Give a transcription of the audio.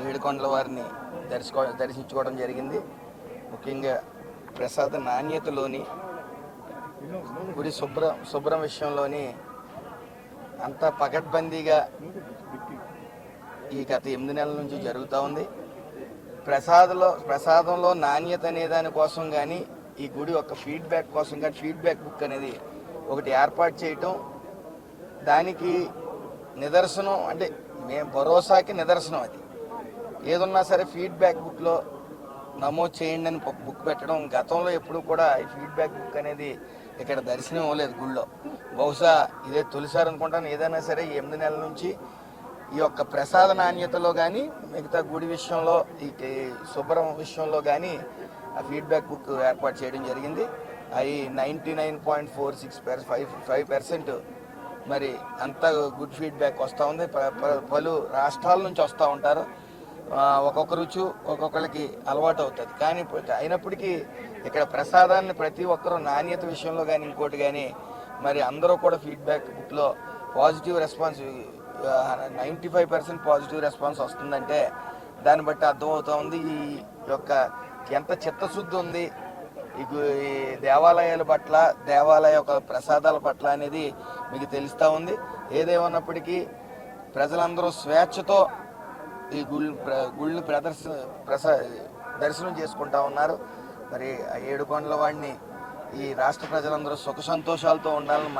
ఏడుకొండల వారిని దర్శించుకోవడం జరిగింది. ముఖ్యంగా ప్రసాద నాణ్యతలోని, గుడి శుభ్రం విషయంలోని అంతా పకడ్బందీగా ఈ గత 8 నెలల నుంచి జరుగుతూ ఉంది. ప్రసాదంలో నాణ్యత అనే దానికోసం కానీ, ఈ గుడి యొక్క ఫీడ్బ్యాక్ కోసం కానీ ఫీడ్బ్యాక్ బుక్ అనేది ఒకటి ఏర్పాటు చేయటం, దానికి నిదర్శనం అంటే మేము భరోసాకి నిదర్శనం. అది ఏదున్నా సరే ఫీడ్బ్యాక్ బుక్లో నమోదు చేయండి అని బుక్ పెట్టడం. గతంలో ఎప్పుడు కూడా ఈ ఫీడ్బ్యాక్ బుక్ అనేది ఇక్కడ దర్శనం అవ్వలేదు గుళ్ళో. బహుశా ఇదే తొలిసారి అనుకుంటాను. ఏదైనా సరే 8 నెలల నుంచి ఈ యొక్క ప్రసాద నాణ్యతలో కానీ, మిగతా గుడి విషయంలో, ఈ శుభ్రం విషయంలో కానీ ఆ ఫీడ్బ్యాక్ బుక్ ఏర్పాటు చేయడం జరిగింది. అవి 99.46% మరి అంత గుడ్ ఫీడ్బ్యాక్ వస్తూ ఉంది. పలు రాష్ట్రాల నుంచి వస్తూ ఉంటారు. ఒక్కొక్క రుచి ఒక్కొక్కరికి అలవాటు అవుతుంది. కానీ అయినప్పటికీ ఇక్కడ ప్రసాదాన్ని ప్రతి ఒక్కరూ నాణ్యత విషయంలో కానీ ఇంకోటి కానీ మరి అందరూ కూడా ఫీడ్బ్యాక్ బుక్లో పాజిటివ్ రెస్పాన్స్ 95% పాజిటివ్ రెస్పాన్స్ వస్తుందంటే దాన్ని బట్టి అర్థమవుతూ ఉంది ఈ యొక్క ఎంత చిత్తశుద్ధి ఉంది ఈ దేవాలయాల పట్ల, దేవాలయ యొక్క ప్రసాదాల పట్ల అనేది మీకు తెలుస్తూ ఉంది. ఏదేమన్నప్పటికీ ప్రజలందరూ స్వేచ్ఛతో ఈ గుళ్ళు దర్శనం చేసుకుంటా ఉన్నారు. మరి 7 కొండల వాడిని ఈ రాష్ట్ర ప్రజలందరూ సుఖ సంతోషాలతో ఉండాలని